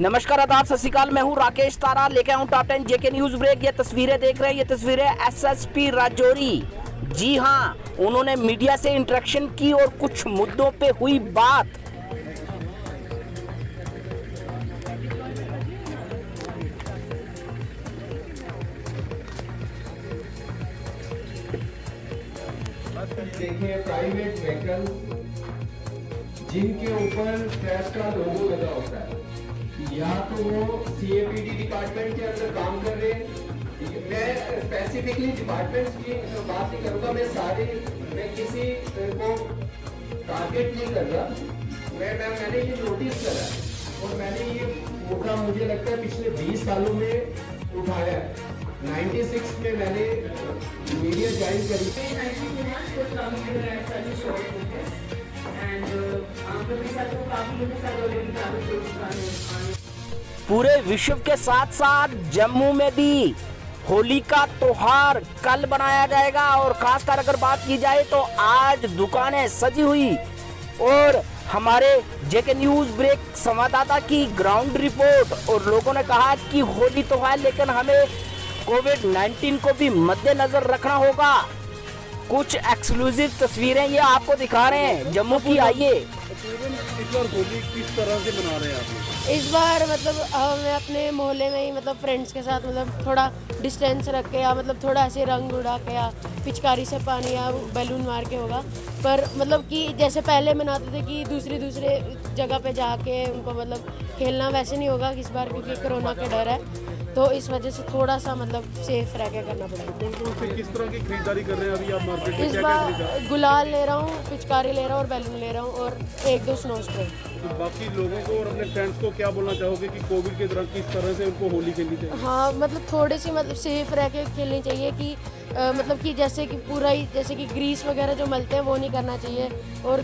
नमस्कार, आदाब, सत श्री अकाल। मैं हूं राकेश तारा, लेके आऊं टॉप 10 जेके न्यूज ब्रेक। ये तस्वीरें देख रहे हैं, ये तस्वीरें एसएसपी राजौरी। जी हां, उन्होंने मीडिया से इंटरेक्शन की और कुछ मुद्दों पे हुई बात। देखिए, प्राइवेट व्हीकल जिनके ऊपर ट्रैश का लोगो लगा होता है, या तो वो सीएपीडी डिपार्टमेंट के अंदर काम कर रहे हैं। मैं स्पेसिफिकली डिपार्टमेंट्स की बात नहीं करूंगा, मैं किसी को टारगेट नहीं कर रहा। मैंने ये नोटिस करा और मैंने ये मुद्दा मुझे लगता है पिछले 20 सालों में उठाया है। 96 में मैंने मीडिया ज्वाइन करी। पूरे विश्व के साथ साथ जम्मू में भी होली का त्योहार कल बनाया जाएगा और खासकर अगर बात की जाए तो आज दुकानें सजी हुई। और हमारे जेके न्यूज ब्रेक संवाददाता की ग्राउंड रिपोर्ट, और लोगों ने कहा कि होली तो है लेकिन हमें कोविड-19 को भी मद्देनजर रखना होगा। कुछ एक्सक्लूसिव तस्वीरें ये आपको दिखा रहे हैं जम्मू की। आइए, इस बार होली किस तरह से मना रहे हैं आप? इस बार मैं अपने मोहल्ले में ही फ्रेंड्स के साथ थोड़ा डिस्टेंस रख के या थोड़ा ऐसे रंग उड़ा के या पिचकारी से पानी या बैलून मार के होगा। पर कि जैसे पहले मनाते थे कि दूसरे जगह पे जाके उनको खेलना, वैसे नहीं होगा इस बार क्योंकि कोरोना का डर है। तो इस वजह से थोड़ा सा सेफ रह के करना पड़ेगा। कौन से किस तरह की खरीदारी कर रहे हैं अभी आप मार्केट में? इस बार गुलाल ले रहा हूँ, पिचकारी ले रहा हूँ और बैलून ले रहा हूँ और 1-2 स्नो स्प्रे। तो बाकी लोगों को और अपने फ्रेंड्स को क्या बोलना चाहोगे कि कोविड के दौरान किस तरह से उनको होली खेलनी चाहिए? हाँ, थोड़ी सी सेफ रह के खेलनी चाहिए कि कि जैसे कि पूरा ही जैसे कि ग्रीस वगैरह जो मलते हैं वो नहीं करना चाहिए, और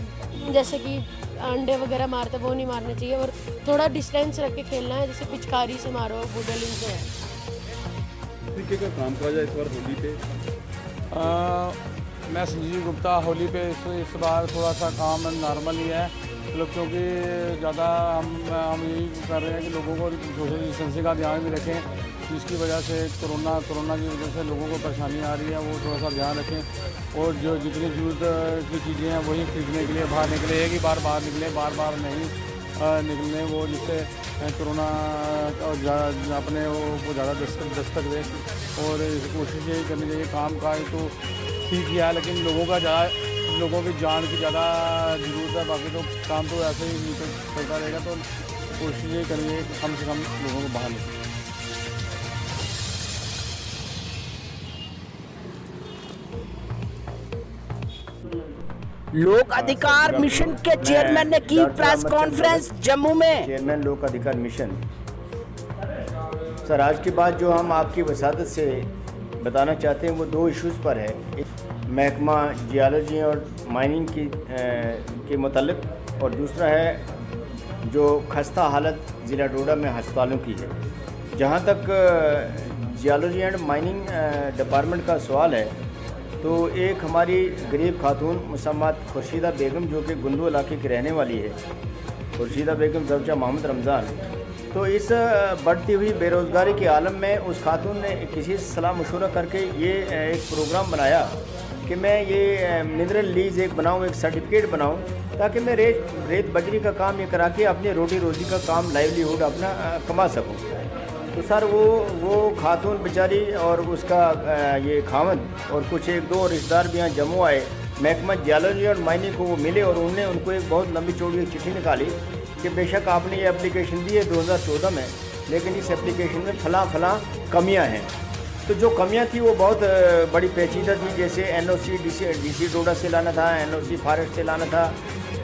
जैसे कि अंडे वगैरह मारते हैं वो नहीं मारने चाहिए, और थोड़ा डिस्टेंस रख के खेलना है। जैसे पिचकारी से मारो, बुडेलिंग से है। तरीके का काम करा जाए इस बार होली पे? मैं संजीव गुप्ता। होली पे इस बार थोड़ा सा काम नॉर्मल ही है, क्योंकि ज़्यादा हम यही कर रहे हैं कि लोगों को सोशल डिस्टेंसिंग का ध्यान भी रखें, जिसकी वजह से कोरोना की वजह से लोगों को परेशानी आ रही है, वो थोड़ा सा ध्यान रखें। और जो जितनी ज़रूरत की चीज़ें हैं वही खरीदने के लिए बाहर निकले, एक ही बार बाहर निकले, बार नहीं निकलने, वो जिससे कोरोना अपने वो ज़्यादा दस्तक दे। और कोशिश यही करनी चाहिए, काम काज तो ठीक ही है लेकिन लोगों की जान की ज़्यादा ज़रूरत है। बाकी तो काम तो ऐसे ही चलता रहेगा, तो कोशिश यही करेंगे कि कम से कम लोगों को बाहर निकलें। लोक अधिकार मिशन के चेयरमैन ने की प्रेस कॉन्फ्रेंस जम्मू में। चेयरमैन लोक अधिकार मिशन। सर, आज की बात जो हम आपकी वसादत से बताना चाहते हैं वो 2 इश्यूज़ पर है। महकमा जियोलॉजी और माइनिंग के मुतालिक, और दूसरा है जो खस्ता हालत ज़िला डोडा में हस्पतालों की है। जहाँ तक जियोलॉजी एंड माइनिंग डिपार्टमेंट का सवाल है, तो एक हमारी गरीब खातून मुसम्मत खुर्शीदा बेगम जो कि गुंदू इलाके की रहने वाली है, खुर्शीदा बेगम ज़वजा मोहम्मद रमज़ान, तो इस बढ़ती हुई बेरोज़गारी के आलम में उस खातून ने किसी से सलाह मशवरा करके ये एक प्रोग्राम बनाया कि मैं ये मिनरल लीज एक बनाऊँ, एक सर्टिफिकेट बनाऊँ, ताकि मैं रेत बजरी का काम ये करा के अपनी रोटी रोज़ी का काम, लाइवलीहुड अपना कमा सकूँ। तो सर वो खातून बेचारी और उसका ये खावंद और कुछ 1-2 रिश्तेदार भी यहाँ जम्मू आए। महकमा जियोलॉजी और माइनिंग को वो मिले और उन्होंने उनको एक बहुत लंबी चौड़ी चिट्ठी निकाली कि बेशक आपने ये एप्लीकेशन दी है 2014 में, लेकिन इस एप्लीकेशन में फलां कमियां हैं। तो जो कमियां थी वो बहुत बड़ी पेचीदा थी, जैसे एनओसी डीसी डोडा से लाना था, एनओसी फॉरेस्ट से लाना था,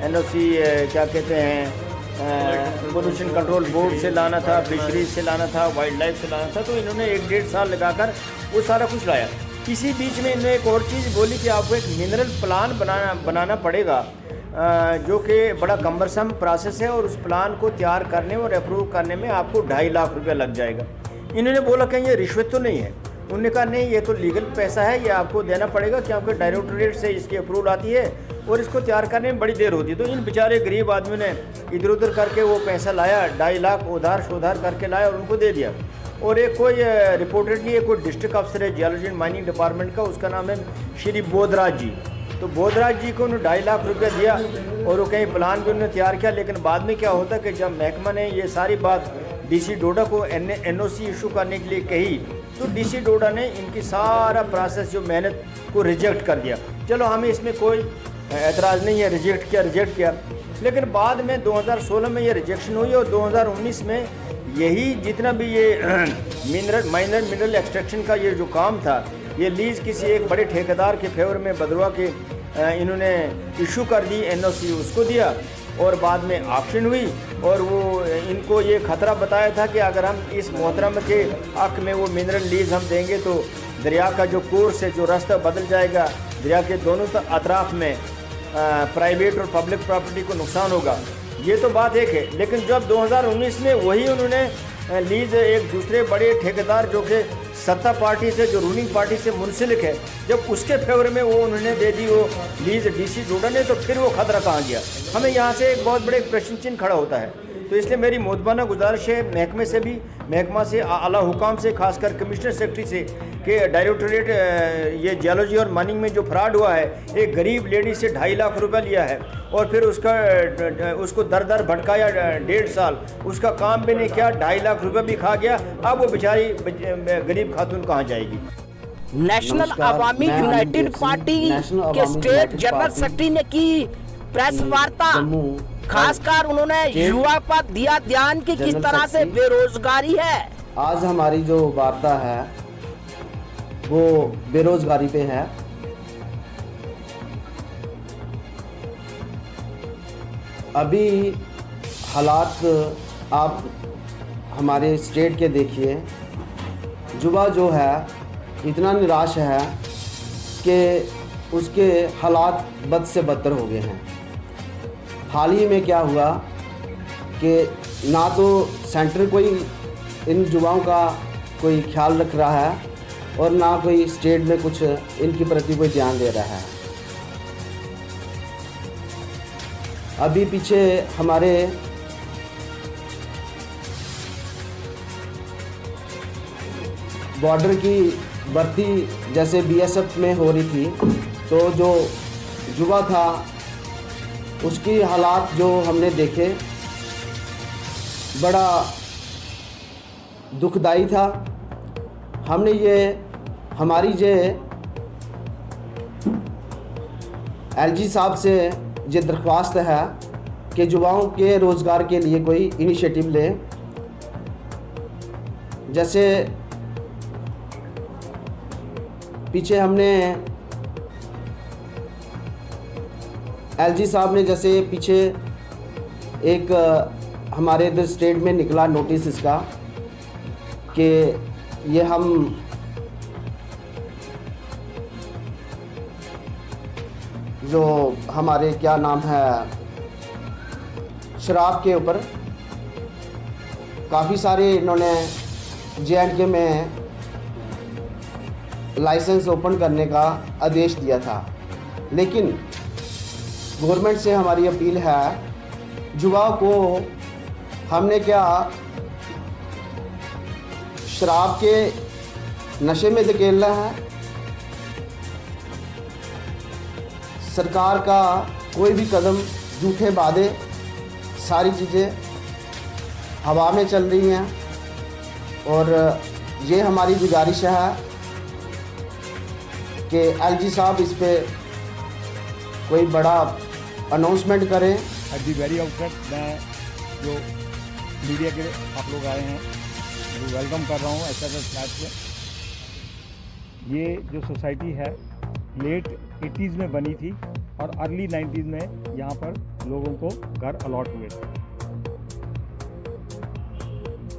एनओसी क्या कहते हैं पोल्यूशन कंट्रोल बोर्ड से लाना था, फिशरीज से लाना था, वाइल्ड लाइफ से लाना था। तो इन्होंने 1-1.5 साल लगाकर वो सारा कुछ लाया। इसी बीच में इन्होंने एक और चीज़ बोली कि आपको एक मिनरल प्लान बनाना पड़ेगा, जो कि बड़ा कम्बरसम प्रोसेस है, और उस प्लान को तैयार करने और अप्रूव करने में आपको 2.5 लाख रुपया लग जाएगा। इन्होंने बोला कि ये रिश्वत तो नहीं है। उन्होंने कहा नहीं, ये तो लीगल पैसा है, ये आपको देना पड़ेगा क्योंकि डायरेक्टरेट से इसकी अप्रूवल आती है और इसको तैयार करने में बड़ी देर होती है। तो इन बेचारे गरीब आदमियों ने इधर उधर करके वो पैसा लाया, 2.5 लाख उधार शोधार करके लाया और उनको दे दिया। और एक कोई रिपोर्टेडली एक कोई डिस्ट्रिक्ट अफसर है जियोलॉजी एंड माइनिंग डिपार्टमेंट का, उसका नाम है श्री बोधराज जी। तो बोधराज जी को उन्होंने 2.5 लाख रुपया दिया और वो कहीं प्लान भी उन्होंने तैयार किया। लेकिन बाद में क्या होता कि जब महकमा ने ये सारी बात DC डोडा को NOC इशू करने के लिए कही, तो DC डोडा ने इनकी सारा प्रोसेस जो मेहनत को रिजेक्ट कर दिया। चलो हमें इसमें कोई एतराज़ नहीं है, रिजेक्ट किया। लेकिन बाद में 2016 में ये रिजेक्शन हुई और 2019 में यही जितना भी ये माइनर मिनरल एक्सट्रैक्शन का ये जो काम था, ये लीज़ किसी एक बड़े ठेकेदार के फेवर में बदरवा के इन्होंने इशू कर दी, NOC उसको दिया और बाद में ऑक्शन हुई। और वो इनको ये ख़तरा बताया था कि अगर हम इस मोहतरम के हक़ में वो मिनरल लीज़ हम देंगे तो दरिया का जो कोर्स है, जो रास्ता बदल जाएगा, दरिया के दोनों अतराफ में प्राइवेट और पब्लिक प्रॉपर्टी को नुकसान होगा। ये तो बात एक है। लेकिन जब 2019 में वही उन्होंने लीज़ एक दूसरे बड़े ठेकेदार जो कि सत्ता पार्टी से, जो रूलिंग पार्टी से मुंसलिक है, जब उसके फेवर में वो उन्होंने दे दी वो लीज़ DC डोडा ने, तो फिर वो खतरा कहाँ गया? हमें यहाँ से एक बहुत बड़े प्रश्न चिन्ह खड़ा होता है। तो इसलिए मेरी मोहतबाना गुजारिश है महकमे से भी, महकमा से, आला हुकाम से, खासकर कमिश्नर सेक्रेटरी से कि डायरेक्टोरेट ये जियोलॉजी और माइनिंग में जो फ्रॉड हुआ है, एक गरीब लेडी से 2.5 लाख रुपया लिया है और फिर उसको दर भटकाया 1.5 साल, उसका काम भी नहीं किया, 2.5 लाख रुपया भी खा गया। अब वो बेचारी गरीब खातून कहाँ जाएगी? नेशनल अवामी यूनाइटेड पार्टी के स्टेट जनरल सेक्रेटरी ने की प्रेस वार्ता, खासकर उन्होंने युवा पर दिया ध्यान कि किस तरह से बेरोजगारी है। आज हमारी जो वार्ता है वो बेरोजगारी पे है। अभी हालात आप हमारे स्टेट के देखिए, युवा जो है इतना निराश है कि उसके हालात बद से बदतर हो गए हैं। हाल ही में क्या हुआ कि ना तो सेंटर कोई इन युवाओं का कोई ख्याल रख रहा है और ना कोई स्टेट में कुछ इनके प्रति कोई ध्यान दे रहा है। अभी पीछे हमारे बॉर्डर की भर्ती जैसे BSF में हो रही थी, तो जो युवा था उसकी हालात जो हमने देखे बड़ा दुखदाई था। हमने ये हमारी जो LG साहब से ये दरख्वास्त है कि युवाओं के रोज़गार के लिए कोई इनिशिएटिव ले। जैसे पीछे हमने LG साहब ने जैसे पीछे एक हमारे इधर स्टेट में निकला नोटिस इसका कि ये हम जो हमारे क्या नाम है शराब के ऊपर काफ़ी सारे इन्होंने J&K में लाइसेंस ओपन करने का आदेश दिया था। लेकिन गवर्नमेंट से हमारी अपील है, युवा को हमने क्या शराब के नशे में धकेलना है? सरकार का कोई भी कदम, झूठे वादे, सारी चीज़ें हवा में चल रही हैं। और ये हमारी गुजारिश है कि LG साहब इस पे कोई बड़ा अनाउंसमेंट करें। एट दी वेरी आउटसेट मैं जो मीडिया के आप लोग आए हैं वो वेलकम कर रहा हूँ SFS फ्लैट से। ये जो सोसाइटी है लेट 80s में बनी थी और अर्ली 90s में यहाँ पर लोगों को घर अलॉट हुए थे।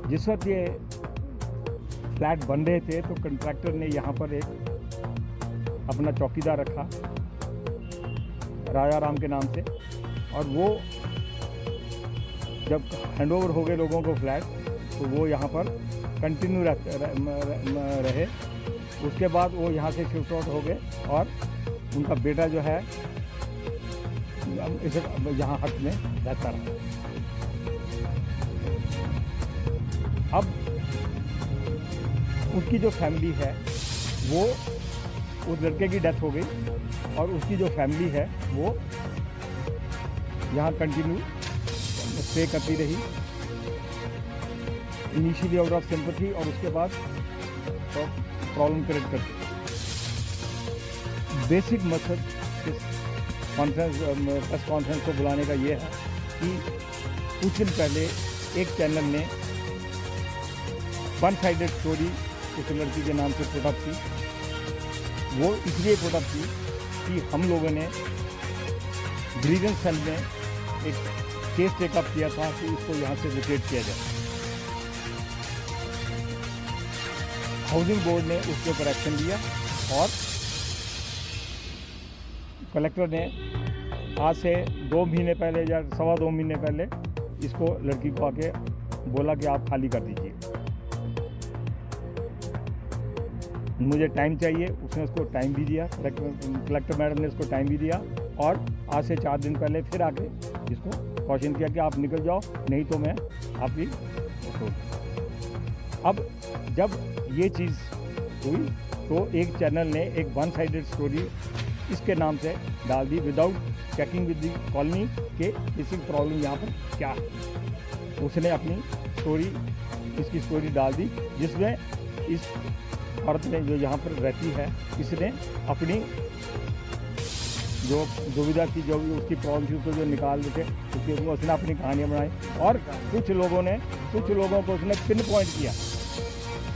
जिस वक्त ये फ्लैट बन रहे थे तो कंट्रैक्टर ने यहाँ पर एक अपना चौकीदार रखा राजा राम के नाम से, और वो जब हैंडओवर हो गए लोगों को फ्लैट तो वो यहाँ पर कंटिन्यू रहे। उसके बाद वो यहाँ से शिफ्ट आउट हो गए और उनका बेटा जो है इस यहाँ हट में रहता रहा। अब उसकी जो फैमिली है वो उस लड़के की डेथ हो गई और उसकी जो फैमिली है वो यहाँ कंटिन्यू स्टे करती रही, इनिशियली आउट ऑफ सिंपैथी और उसके बाद प्रॉब्लम क्रिएट करती। बेसिक मकसद इस प्रेस कॉन्फ्रेंस को बुलाने का ये है कि कुछ दिन पहले एक चैनल ने वन साइडेड स्टोरी उस लड़की के नाम से पुटअप की। वो इसलिए पुटअप की कि हम लोगों ने ग्रीवेंस सेल में एक केस टेकअप किया था कि इसको यहाँ से विकेट किया जाए। हाउसिंग बोर्ड ने उसके ऊपर एक्शन लिया और कलेक्टर ने आज से 2 महीने पहले या 2.25 महीने पहले इसको लड़की को आके बोला कि आप खाली कर दीजिए, मुझे टाइम चाहिए। उसने उसको टाइम भी दिया, कलेक्टर मैडम ने उसको टाइम भी दिया और आज से 4 दिन पहले फिर आके इसको कॉशन किया कि आप निकल जाओ, नहीं तो मैं आपकी छोड़। अब जब ये चीज़ हुई तो एक चैनल ने एक वन साइडेड स्टोरी इसके नाम से डाल दी without checking with the colony के बेसिक प्रॉब्लम यहाँ पर क्या है। उसने अपनी स्टोरी, इसकी स्टोरी डाल दी जिसमें इस औरत ने जो यहाँ पर रहती है इसने अपनी जो दुविधा की जो उसकी प्रॉब्लम थी उसको जो निकाल देते उसने अपनी कहानियाँ बनाई और कुछ लोगों को उसने पिन पॉइंट किया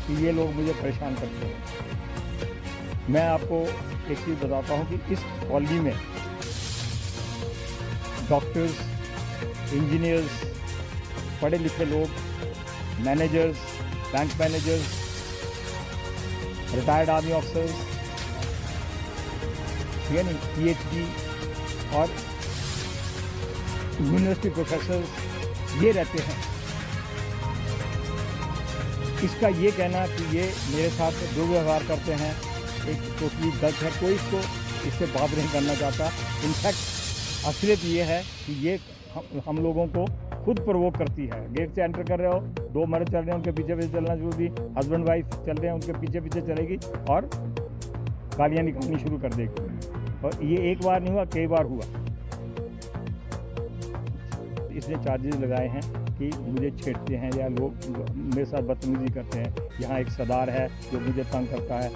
कि ये लोग मुझे परेशान करते हैं। मैं आपको एक चीज़ बताता हूँ कि इस कॉलोनी में डॉक्टर्स, इंजीनियर्स, पढ़े लिखे लोग, managers, bank managers, retired army officers, ठीक है नहीं, PhD और यूनिवर्सिटी प्रोफेसर्स ये रहते हैं। इसका ये कहना कि ये मेरे साथ दुर्व्यवहार करते हैं एक टोटली गलत है। कोई इसको इससे बात नहीं करना चाहता। इनफैक्ट असलियत ये है कि ये हम लोगों को खुद प्रवोक करती है। गेट से एंटर कर रहे हो, 2 मर्द चल रहे हैं, उनके पीछे पीछे चलना शुरू की, हस्बैंड वाइफ चल रहे हैं, उनके पीछे पीछे चलेगी और गालियाँ निकालनी शुरू कर देगी। और ये एक बार नहीं हुआ, कई बार हुआ। इसने चार्जेस लगाए हैं कि मुझे छेड़ते हैं या लोग मेरे साथ बदतमीजी करते हैं। यहाँ एक सरदार है जो मुझे तंग करता है,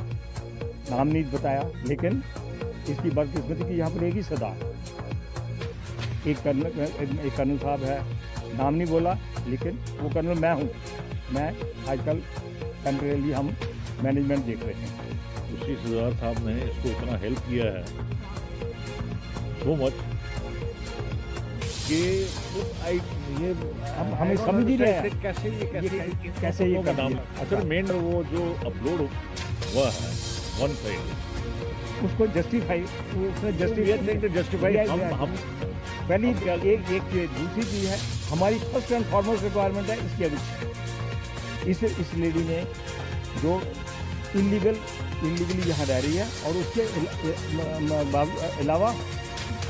नाम नहीं बताया, लेकिन इसकी बदकिस्मती कि यहाँ पर एक ही सरदार, एक कर्नल साहब है, नाम नहीं बोला, लेकिन वो कर्नल मैं हूँ। मैं आजकल टेम्परेली हम मैनेजमेंट देख रहे हैं। उसी सरदार साहब ने इसको इतना हेल्प किया है, सो मच कि ये हमें समझ ही रहे हैं कैसे ये का नाम। अच्छा, मेन वो जो अपलोड हुआ है वन साइड, उसको जस्टिफाई, उसने जस्टिफाई हम पहली एक दूसरी चीज़ है, हमारी फर्स्ट एंड फॉरमोस्ट रिक्वायरमेंट है इसकी एविडेंस। इस लेडी ने जो इलीगली यहाँ रह रही है और उसके अलावा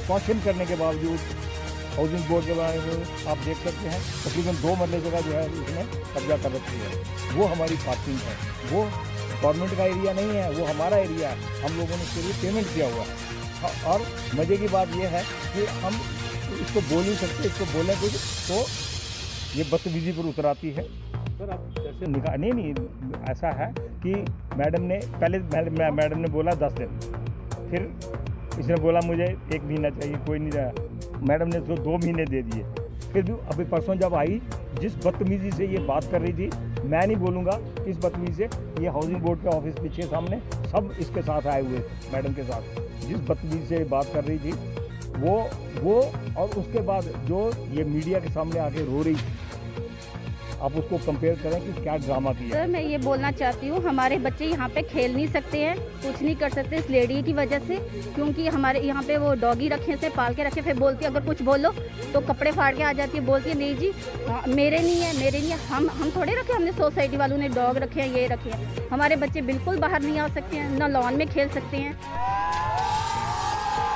क्वेश्चन करने के बावजूद हाउसिंग बोर्ड के बारे में आप देख सकते हैं तकरीबन 2 मरले जगह जो है उसने कब्जा कर रखी है। वो हमारी पार्किंग है, वो गवर्नमेंट का एरिया नहीं है, वो हमारा एरिया है। हम लोगों ने इसके लिए पेमेंट किया हुआ है। और मज़े की बात यह है कि हम इसको बोल नहीं सकते, इसको बोलें कुछ तो ये बदतमीजी पर उतर आती है। सर आप जैसे निकाह नहीं ऐसा है कि मैडम ने पहले मैडम ने बोला 10 दिन, फिर इसने बोला मुझे 1 महीना चाहिए, कोई नहीं रहा। मैडम ने उसको 2 महीने दे दिए। फिर भी अभी परसों जब आई, जिस बदतमीजी से ये बात कर रही थी, मैं नहीं बोलूँगा किस बदतमीजी से, ये हाउसिंग बोर्ड के ऑफिस पीछे सामने सब इसके साथ आए हुए मैडम के साथ, जिस बदतमीजी से बात कर रही थी वो और उसके बाद जो ये मीडिया के सामने आके रो रही, आप उसको कंपेयर करें कि क्या ड्रामा किया। सर मैं ये बोलना चाहती हूँ, हमारे बच्चे यहाँ पे खेल नहीं सकते हैं, कुछ नहीं कर सकते इस लेडी की वजह से, क्योंकि हमारे यहाँ पे वो डॉगी रखे थे, पाल के रखे, फिर बोलती है अगर कुछ बोलो तो कपड़े फाड़ के आ जाती है, बोलती है नहीं जी मेरे नहीं है, हम थोड़े रखे, हमने सोसाइटी वालों ने डॉग रखे हैं, ये रखे हैं। हमारे बच्चे बिल्कुल बाहर नहीं आ सकते हैं, ना लॉन में खेल सकते हैं।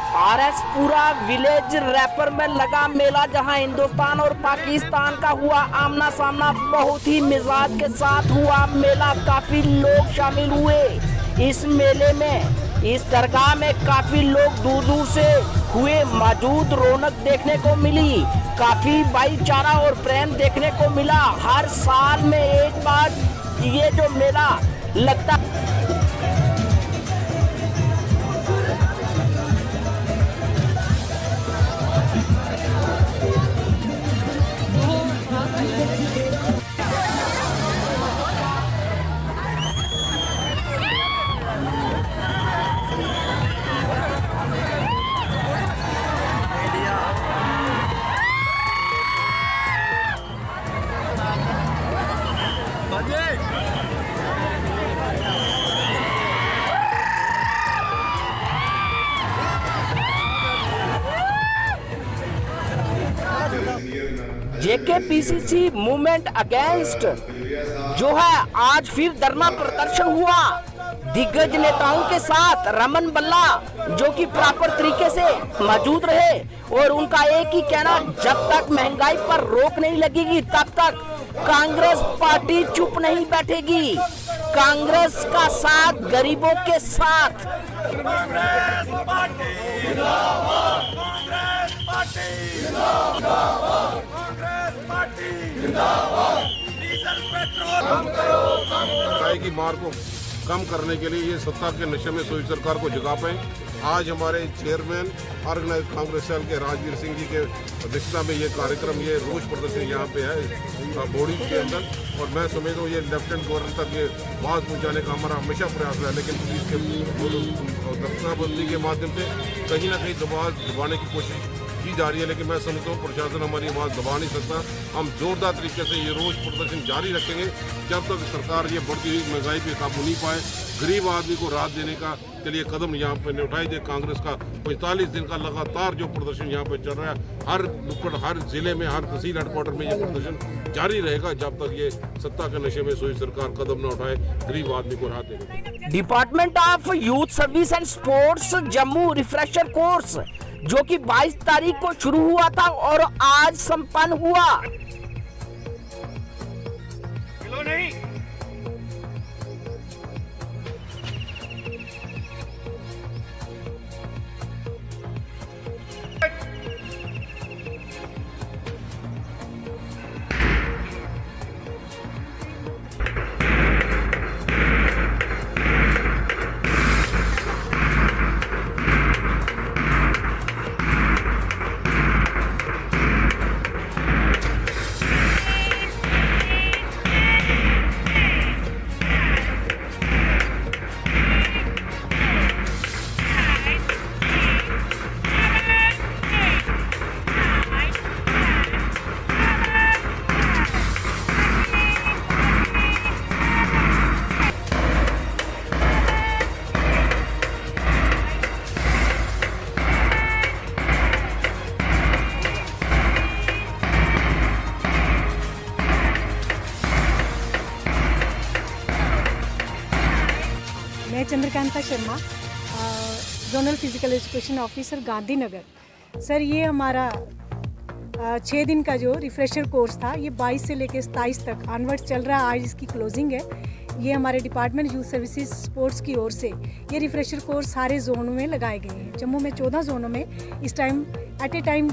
आरएस पूरा विलेज रैपर में लगा मेला, जहां हिंदुस्तान और पाकिस्तान का हुआ आमना सामना। बहुत ही मिजाज के साथ हुआ मेला, काफी लोग शामिल हुए इस मेले में। इस दरगाह में काफी लोग दूर दूर से हुए मौजूद। रौनक देखने को मिली, काफी भाईचारा और प्रेम देखने को मिला। हर साल में एक बार ये जो मेला लगता जेकेपीसीसी मूवमेंट अगेंस्ट जो है आज फिर धरना प्रदर्शन हुआ दिग्गज नेताओं के साथ। रमन बल्ला जो कि प्रॉपर तरीके से मौजूद रहे और उनका एक ही कहना, जब तक महंगाई पर रोक नहीं लगेगी तब तक कांग्रेस पार्टी चुप नहीं बैठेगी। कांग्रेस का साथ गरीबों के साथ। कांग्रेस पार्टी जिंदाबाद, कांग्रेस पार्टी जिंदाबाद, कांग्रेस पार्टी जिंदाबाद। डीजल पेट्रोल कम करो, महंगाई की मार को कम करने के लिए ये सत्ता के नशे में सोई सरकार को जगा पाए। आज हमारे चेयरमैन ऑर्गेनाइज कांग्रेस सेल के राजवीर सिंह जी के अध्यक्षता में ये कार्यक्रम, ये रोष प्रदर्शन यहाँ पे है बॉडी के अंदर। और मैं समझता हूँ ये लेफ्टिनेंट गवर्नर तक ये बात पहुँचाने का हमारा हमेशा प्रयास रहा, लेकिन पुलिस के दफ्तारबंदी के माध्यम से कहीं ना कहीं दबाव दबाने की कोशिश की जा रही है। लेकिन मैं समझता हूँ प्रशासन हमारी आवाज़ दबा नहीं सकता। हम जोरदार तरीके से ये रोष प्रदर्शन जारी रखेंगे जब तक सरकार ये बढ़ती हुई महंगाई पे काबू नहीं पाए। गरीब आदमी को राहत देने का के लिए कदम यहाँ पे नहीं उठाई दे। कांग्रेस का 45 दिन का लगातार जो प्रदर्शन यहाँ पे चल रहा है, हर नुक्कड़, हर जिले में, हर तहसील हेडक्वार्टर में ये प्रदर्शन जारी रहेगा जब तक ये सत्ता के नशे में सोई सरकार कदम न उठाए गरीब आदमी को राहत देने। Department of youth service and sports Jammu refresher course जो कि 22 तारीख को शुरू हुआ था और आज संपन्न हुआ। नहीं मैं Chandrakanta Sharma, zonal physical education officer Gandhinagar. Sir ये हमारा 6 दिन का जो रिफ्रेशर कोर्स था ये 22 से लेकर 27 तक ऑनवर्ड्स चल रहा है। आज इसकी क्लोजिंग है। ये हमारे डिपार्टमेंट यूथ सर्विसेज स्पोर्ट्स की ओर से ये रिफ्रेशर कोर्स सारे जोनों में लगाए गए हैं। जम्मू में 14 जोनों में इस टाइम एट ए टाइम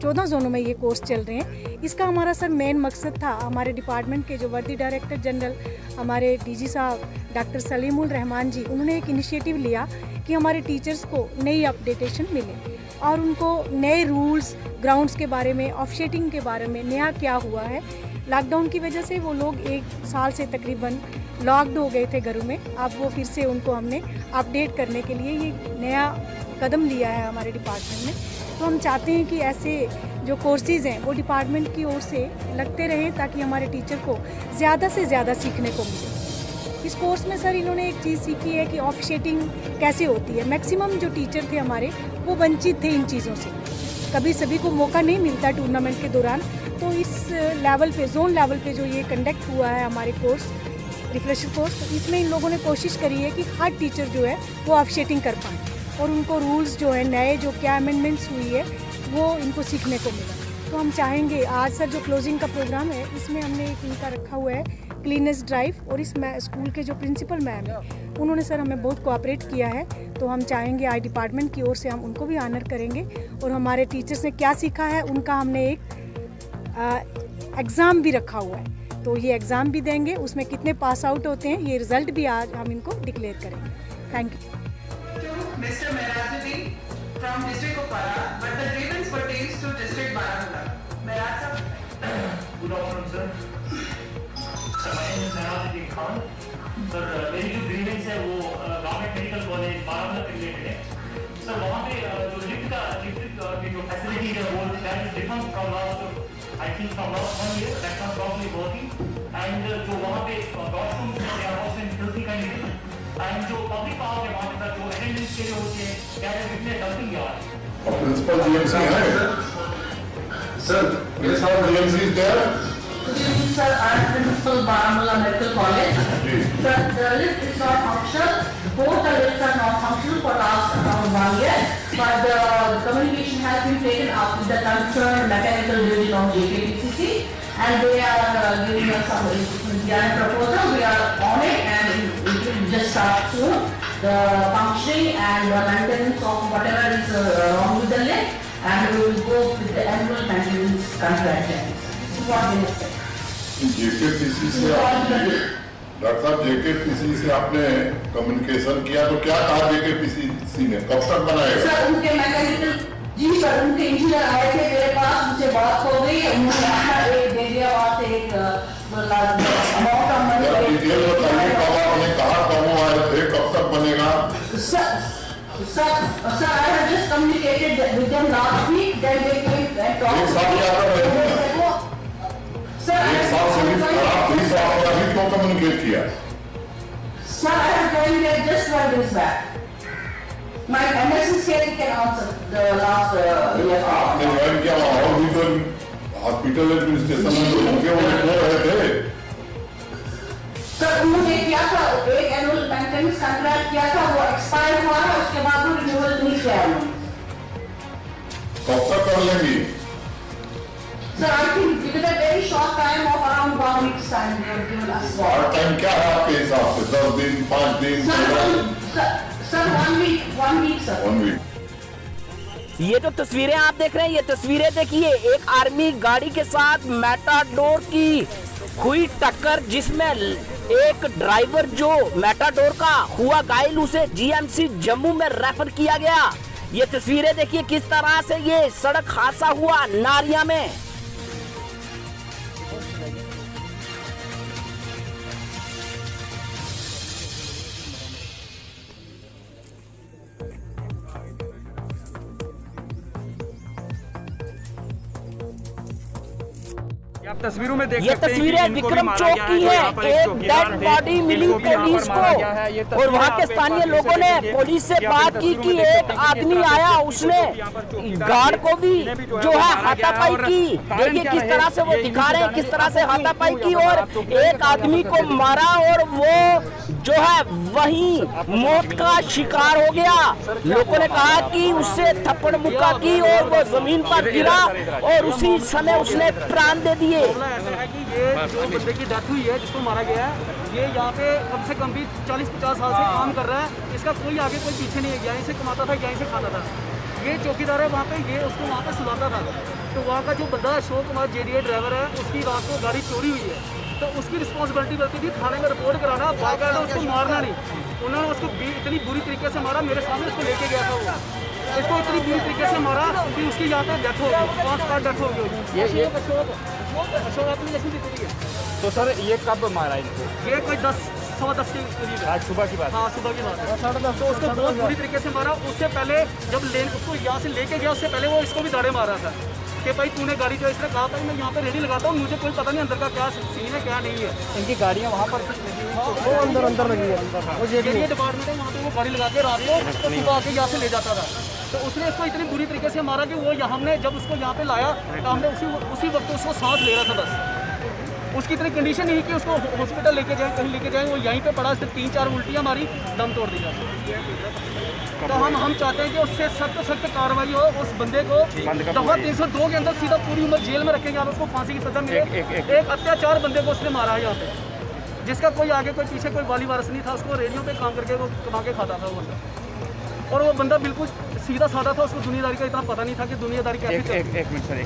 14 जोनों में ये कोर्स चल रहे हैं। इसका हमारा सर मेन मकसद था, हमारे डिपार्टमेंट के जो वर्दी डायरेक्टर जनरल हमारे डीजी साहब डॉक्टर सलीमुल रहमान जी, उन्होंने एक इनिशिएटिव लिया कि हमारे टीचर्स को नई अपडेटेशन मिले और उनको नए रूल्स ग्राउंड्स के बारे में, ऑफशेटिंग के बारे में नया क्या हुआ है। लॉकडाउन की वजह से वो लोग 1 साल से तकरीबन लॉक्ड हो गए थे घरों में। अब वो फिर से उनको हमने अपडेट करने के लिए ये नया कदम लिया है हमारे डिपार्टमेंट में। तो हम चाहते हैं कि ऐसे जो कोर्सेज़ हैं वो डिपार्टमेंट की ओर से लगते रहें ताकि हमारे टीचर को ज़्यादा से ज़्यादा सीखने को मिले। इस कोर्स में सर इन्होंने एक चीज़ सीखी है कि ऑफशेटिंग कैसे होती है। मैक्सिमम जो टीचर थे हमारे वो वंचित थे इन चीज़ों से, कभी सभी को मौका नहीं मिलता टूर्नामेंट के दौरान। तो इस लेवल पे, जोन लेवल पे जो ये कंडक्ट हुआ है हमारे कोर्स, रिफ्रेशर कोर्स, तो इसमें इन लोगों ने कोशिश करी है कि हर टीचर जो है वो ऑफशेटिंग कर पाए। और उनको रूल्स जो है नए जो क्या अमेंडमेंट्स हुई है वो इनको सीखने को मिला। तो हम चाहेंगे आज सर जो क्लोजिंग का प्रोग्राम है इसमें हमने एक इनका रखा हुआ है क्लीनेस ड्राइव, और इस स्कूल के जो प्रिंसिपल मैम है उन्होंने सर हमें बहुत कोऑपरेट किया है। तो हम चाहेंगे आई डिपार्टमेंट की ओर से हम उनको भी ऑनर करेंगे, और हमारे टीचर्स ने क्या सीखा है उनका हमने एक एग्ज़ाम भी रखा हुआ है। तो ये एग्ज़ाम भी देंगे, उसमें कितने पास आउट होते हैं ये रिज़ल्ट भी आज हम इनको डिक्लेयर करेंगे। Thank you. Mr. Merajuddin from District Kupara, but the grievance pertains to District Baramulla. Meraj sir. Good afternoon, sir. Sir, my name is Merajuddin Khan. Sir, मेरी जो grievance है वो गवर्नमेंट मेडिकल कॉलेज बारामूला के related है। Sir, वहाँ पे जो lift की जो फैसिलिटी है वो that is different from last 1 year. That's not properly working. And जो वहाँ पे washrooms हैं they are also in filthy condition. And जो पब्लिक पावर है वहाँ पर जो अटेंडेंस के लिए होती है क्या है कितने डंपिंग यार्ड और प्रिंसिपल जीएमसी है सर, मेरे साथ GMC is there. Sir, I am Principal Baramulla Medical College. Sir, the lift is not functional. Both the lifts are not functional for last around 1 year. But the communication has been taken up with the concerned mechanical division of JKTCC, and they are giving us some proposal. We are on it, and it will just start soon. The functioning and the maintenance of whatever is wrong with the lift, and we will go with the annual maintenance contract. This is what we have said. JKTC से doctor साहब JKTC से आपने communication किया तो क्या कहा JKTC ने, कब तक बनाएगा? सर उनके मैकेनिकल जी सर उनके इंजीनियर आए थे मेरे पास, उनसे बात हो गई, उन्होंने अपना एक दे दिया वहाँ से एक अमाउंट ऑफ मनी। डिटेल बताइए कब आपने कहा कब वो आए थे, कब तक बनेगा? Sir, I have just communicated with them last week. Then they came and talked. एक साल क्या कर रहे थे? एक साल से भी खराब थी तो आपने अभी क्यों कम्युनिकेट किया? Sir, I have joined there just 1 day back. My MSc here can answer the last year. आपने ज्वाइन किया और भी तो हॉस्पिटल एडमिनिस्ट्रेशन में लोग होंगे वो क्यों रहे थे? सर उन्होंने क्या था, एक एनुअल मेंटेनेंस कॉन्ट्रैक्ट किया था, वो एक्सपायर हुआ है, उसके बाद वो रिन्यूअल नहीं किया है। कब तक कर लेंगी? Sir, I think within a very short time of around 1 week's time they have given us. और टाइम क्या है आपके हिसाब से, 10 दिन 5 दिन? Sir, 1 week sir. 1 week। ये जो तस्वीरें आप देख रहे हैं ये तस्वीरें देखिए, एक आर्मी गाड़ी के साथ मेटाडोर की हुई टक्कर, जिसमें एक ड्राइवर जो मेटाडोर का हुआ घायल उसे जीएमसी जम्मू में रेफर किया गया। ये तस्वीरें देखिए किस तरह से ये सड़क हादसा हुआ नारिया में। आप तस्वीरों में देख ये सकते हैं तस्वीरें विक्रम चौक की है। एक डेड बॉडी मिली पुलिस को, और वहाँ के स्थानीय लोगों ने पुलिस से बात की कि एक आदमी आया, उसने गार्ड को भी जो है हाथापाई की। देखिए किस तरह से वो दिखा रहे हैं किस तरह से हाथापाई की, और एक आदमी को मारा और वो जो है वहीं मौत का शिकार हो गया। लोगों ने कहा कि उससे थप्पड़ मुक्का की और वो जमीन पर गिरा और उसी समय उसने प्राण दे दिए। ऐसा है कि ये जो बंदे की डेथ हुई है, जिसको मारा गया है, ये यहाँ पे कम से कम भी 40-50 साल से काम कर रहा है। इसका कोई आगे कोई पीछे नहीं है, यहीं से कमाता था यहीं से खाता था। ये चौकीदार है वहाँ पे, ये उसको वहाँ पे सुलाता था। तो वहाँ का जो बंदा अशोक कुमार JDA ड्राइवर है, उसकी रात को गाड़ी चोरी हुई है, तो उसकी रिस्पॉन्सिबिलिटी बनती थी थाने में रिपोर्ट कराना, बाकायदा उसको मारना नहीं। उन्होंने उसको इतनी बुरी तरीके से मारा, मेरे सामने उसको लेके गया था वो, इसको इतनी बुरी तरीके से मारा कि उसकी यहाँ पे डेथ हो गई, 5 बार डेथ हो गई। ये अशोक अपनी जैसी दिखती है। तो सर ये कब मारा इनको? ये कोई 10-10 के करीब आज सुबह की बात? हाँ सुबह की बात है। 10:30 तो उसको बहुत बुरी तरीके से मारा। उससे पहले जब उसको यहाँ से लेके गया, उससे पहले वो इसको भी दाड़े मार रहा था कि भाई तूने गाड़ी जो इसने कहा था मैं यहाँ पे रेडी लगाता हूँ, मुझे कोई पता नहीं अंदर का क्या सीन है क्या नहीं है। इनकी गाड़ियाँ वहाँ पर वो अंदर लगी है, वो JDA डिपार्टमेंट है, वहाँ पे वो गाड़ी लगा के रात को तो सुबह आके यहाँ से ले जाता था। तो उसने इसको इतनी बुरी तरीके से मारा कि वो हमने जब उसको यहाँ पे लाया तो हमने उसी वक्त उसको सांस ले रहा था बस। उसकी इतनी कंडीशन नहीं कि उसको हॉस्पिटल लेके जाएं, कहीं लेके जाएं, वो यहीं पे पड़ा, सिर्फ 3-4 उल्टियाँ मारी, दम तोड़ दिया। तो हम चाहते हैं कि उससे सख्त कार्रवाई हो, उस बंदे को दफा 302 के अंदर सीधा पूरी उम्र जेल में रखेंगे, उसको फांसी की सजा मिले। एक अत्याचार बंदे को उसने मारा है यहाँ पे, जिसका कोई आगे कोई पीछे कोई वाली वारस नहीं था, उसको रेडियो पे काम करके वो कमा के खाता था वो बंदा, और वो बंदा बिल्कुल सीधा साधा था, उसको दुनियादारी का इतना पता नहीं था कि दुनियादारी कैसे। एक मिनट सर,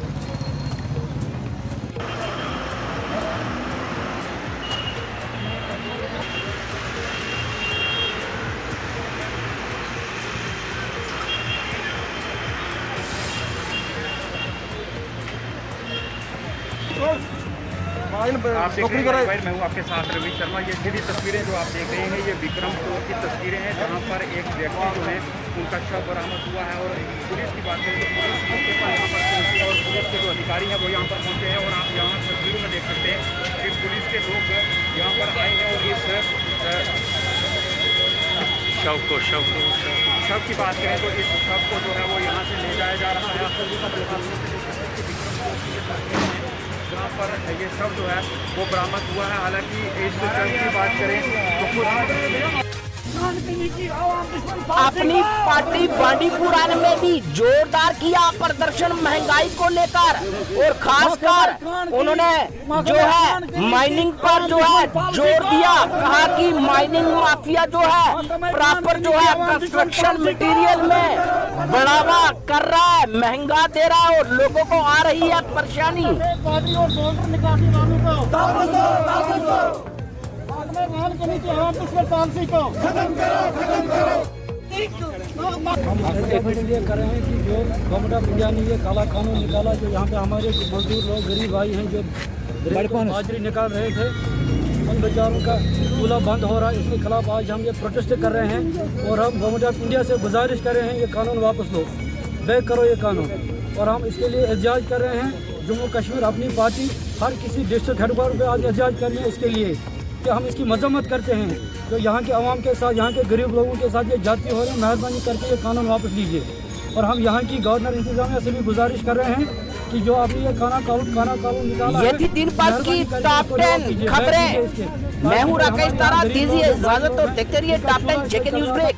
आप देख रहे हैं, मैं हूँ आपके साथ रवि शर्मा। ये सीधी तस्वीरें जो आप देख रहे हैं, ये विक्रमपुर की तस्वीरें हैं, जहाँ पर एक व्यक्ति जो है उनका शव बरामद हुआ है। और पुलिस की बात करें तो पुलिस मौके पर यहाँ पर पहुँची और पुलिस के जो अधिकारी हैं वो यहाँ पर पहुँचे हैं। और आप यहाँ तस्वीरों में देख सकते हैं कि पुलिस के लोग यहाँ पर आए हैं और इस शव की बात करें तो इस शव को जो है वो यहाँ से ले जाया जा रहा है। जहाँ पर ये शव जो है वो बरामद हुआ है। हालांकि इस शव की बात करें तो अपनी पार्टी बांडीपुरा में भी जोरदार किया प्रदर्शन महंगाई को लेकर, और खासकर उन्होंने जो है माइनिंग पर जो है जोर दिया। कहा कि माइनिंग माफिया जो है प्रॉपर जो है कंस्ट्रक्शन मटेरियल में बढ़ावा कर रहा है, महंगा दे रहा है और लोगों को आ रही है परेशानी। हम इसलिए कर रहे हैं कि जो गवर्नमेंट ऑफ इंडिया ने ये काला कानून निकाला, जो यहाँ पे हमारे मजदूर लोग गरीब भाई हैं जो हाजिरी निकाल रहे थे, उन बेचारों का चूल्हा बंद हो रहा है। इसके खिलाफ आज हम ये प्रोटेस्ट कर रहे हैं और हम गवर्नमेंट ऑफ इंडिया से गुजारिश कर रहे हैं ये कानून वापस लो, बैक करो ये कानून। और हम इसके लिए एहतजाज कर रहे हैं। जम्मू कश्मीर अपनी पार्टी हर किसी डिस्ट्रिक्ट हेडक्वार्टर पर आज एहतजाज कर रहे हैं इसके लिए कि हम इसकी मजम्मत करते हैं। जो यहाँ के आवाम के साथ, यहाँ के गरीब लोगों के साथ ये जाती हो रही है, मेहरबानी करके ये कानून वापस लीजिए। और हम यहाँ की गवर्नर इंतजामिया से भी गुजारिश कर रहे हैं कि जो आपने ये कानून निकाला है, ये थी दिन भर की टॉप 10 खबरें। मैं हूँ राकेश तारा, दीजिए इजाजत और देखते रहिए टॉप 10 जेके न्यूज ब्रेक।